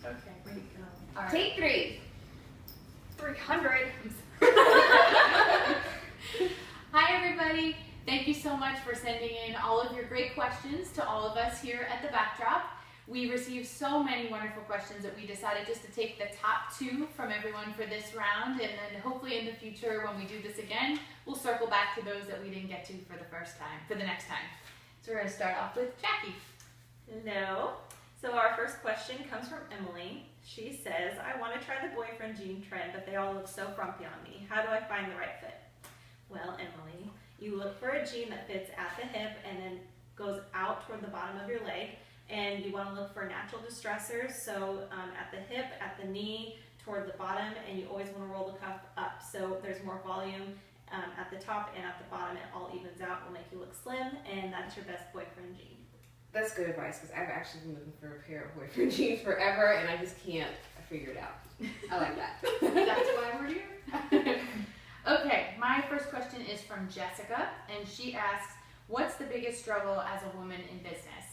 Okay. Way to go. All right. Take 3. 300. Hi everybody. Thank you so much for sending in all of your great questions to all of us here at the Backdrop. We received so many wonderful questions that we decided just to take the top 2 from everyone for this round, and then hopefully in the future when we do this again, we'll circle back to those that we didn't get to for the next time. So we're going to start off with Jackie. Hello. So our first question comes from Emily. She says, I want to try the boyfriend jean trend, but they all look so frumpy on me. How do I find the right fit? Well, Emily, you look for a jean that fits at the hip and then goes out toward the bottom of your leg. And you want to look for natural distressors, so at the hip, at the knee, toward the bottom, and you always want to roll the cuff up so there's more volume at the top and at the bottom. It all evens out, will make you look slim, and that's your best boyfriend jean. That's good advice, because I've actually been looking for a pair of boyfriend jeans forever, and I just can't figure it out. I like that. That's why we're here. Okay, my first question is from Jessica, and she asks, what's the biggest struggle as a woman in business?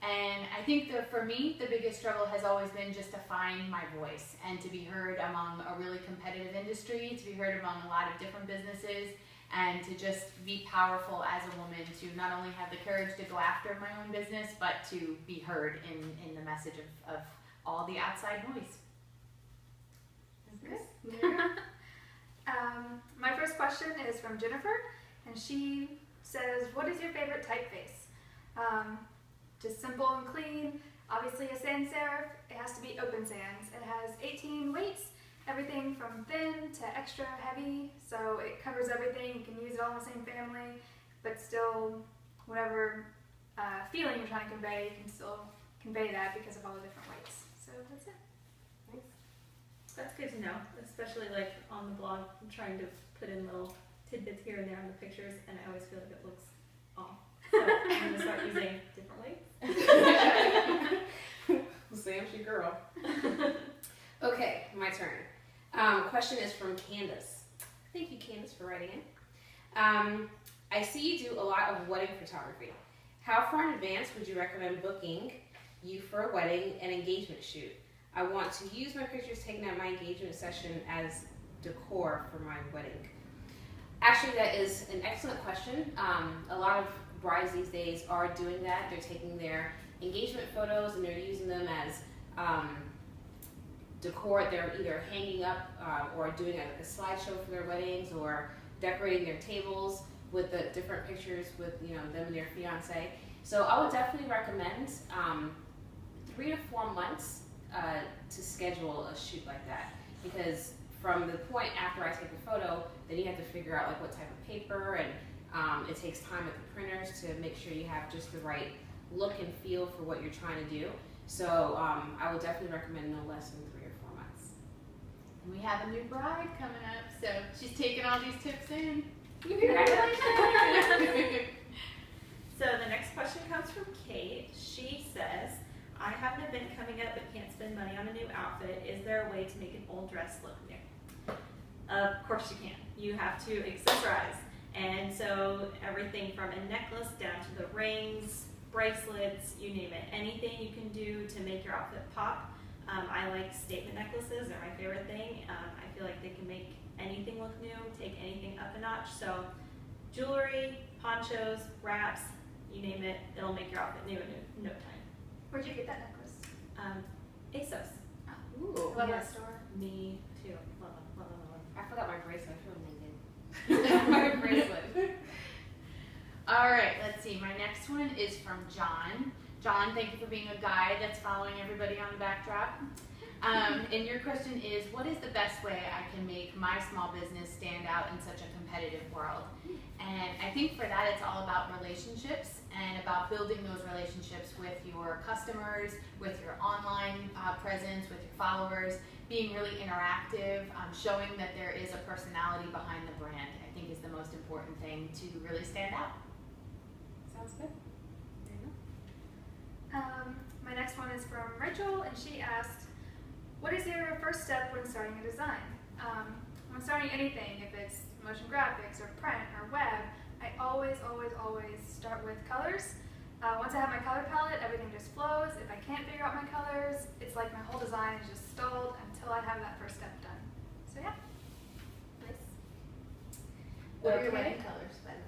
And I think that for me, the biggest struggle has always been just to find my voice and to be heard among a really competitive industry, to be heard among a lot of different businesses, and to just be powerful as a woman, to not only have the courage to go after my own business, but to be heard in the message of all the outside noise. My first question is from Jennifer, and she says, what is your favorite typeface? Just simple and clean. Obviously a sans serif, it has to be open sans. It has 18 weights, everything from thin to extra heavy, so it covers everything. You can use it all in the same family, but still whatever feeling you're trying to convey, you can still convey that because of all the different weights. So that's it. Thanks. That's good to know, especially like on the blog. I'm trying to put in little tidbits here and there on the pictures, and I always feel like it looks off. So I'm going to start using different weights. Sam's your girl. Okay, my turn. Question is from Candace. Thank you, Candace, for writing in. I see you do a lot of wedding photography. How far in advance would you recommend booking you for a wedding and engagement shoot? I want to use my pictures taken at my engagement session as decor for my wedding. Actually, that is an excellent question. A lot of brides these days are doing that. They're taking their engagement photos and they're using them as decor. They're either hanging up or doing a slideshow for their weddings, or decorating their tables with the different pictures with them and their fiance. So I would definitely recommend 3 to 4 months to schedule a shoot like that, because from the point after I take the photo, then you have to figure out like what type of paper, and it takes time at the printers to make sure you have just the right look and feel for what you're trying to do. So I would definitely recommend no less than 3 or 4 months. And we have a new bride coming up, so she's taking all these tips in. So the next question comes from Kate. She says, I have an event coming up but can't spend money on a new outfit. Is there a way to make an old dress look new? Of course you can. You have to accessorize. And so everything from a necklace down to the rings, bracelets, you name it. Anything you can do to make your outfit pop. I like statement necklaces. They're my favorite thing. I feel like they can make anything look new, take anything up a notch. So jewelry, ponchos, wraps, you name it, it'll make your outfit new in no time. Where'd you get that necklace? ASOS. Ooh. Love Yes. that store. Me too. Love them, love them, love them. I forgot my bracelet. I feel naked. My bracelet. All right, let's see. My next one is from John. John, thank you for being a guide that's following everybody on the Backdrop. And your question is, what is the best way I can make my small business stand out in such a competitive world? And I think for that, it's all about relationships and about building those relationships with your customers, with your online presence, with your followers, being really interactive, showing that there is a personality behind the brand, I think is the most important thing to really stand out. Sounds good. There you go. My next one is from Rachel, and she asked, what is your first step when starting a design? When starting anything, if it's motion graphics or print or web, I always start with colors. Once I have my color palette, everything just flows. If I can't figure out my colors, it's it's like my whole design is just stalled until I have that first step done. So yeah, Nice. What are your Okay. wedding colors, by the way?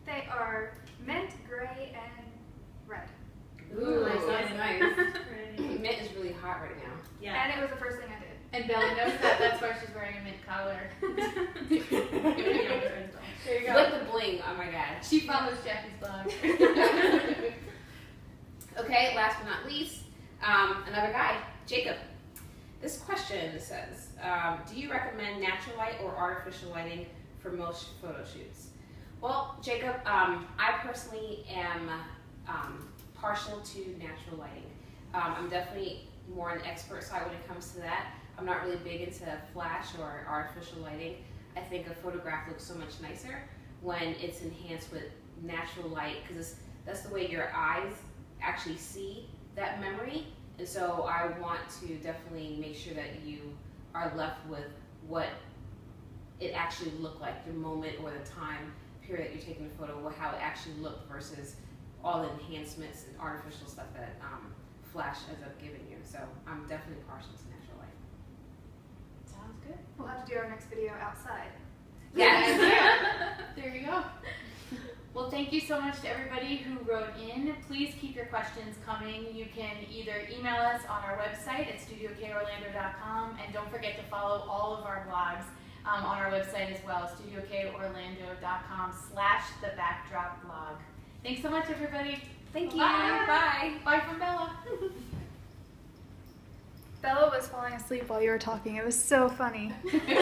they are mint, gray, and red. Ooh, Nice, that's nice. nice. Pretty. Mint is really hot right now. Yeah. And it was the first thing I did. And Bella knows that. That's why she's wearing a mint collar. There you go. With the bling, oh my god. She follows Jackie's blog. Okay, last but not least, another guy, Jacob. This question says, do you recommend natural light or artificial lighting for most photo shoots? Well, Jacob, I personally am partial to natural lighting. I'm definitely more on the expert side when it comes to that. I'm not really big into flash or artificial lighting. I think a photograph looks so much nicer when it's enhanced with natural light, because that's the way your eyes actually see that memory. And so I want to definitely make sure that you are left with what it actually looked like, the moment or the time period that you're taking the photo, how it actually looked versus all the enhancements and artificial stuff that flash ends up giving you. So I'm definitely partial to natural light. Sounds good. We'll have to do our next video outside. Yes. There you go. Well, thank you so much to everybody who wrote in. Please keep your questions coming. You can either email us on our website at studiokorlando.com, and don't forget to follow all of our blogs on our website as well, studiokorlando.com/thebackdropblog. Thanks so much, everybody. Thank you. Bye. Bye. Bye from Bella. Bella was falling asleep while you were talking. It was so funny.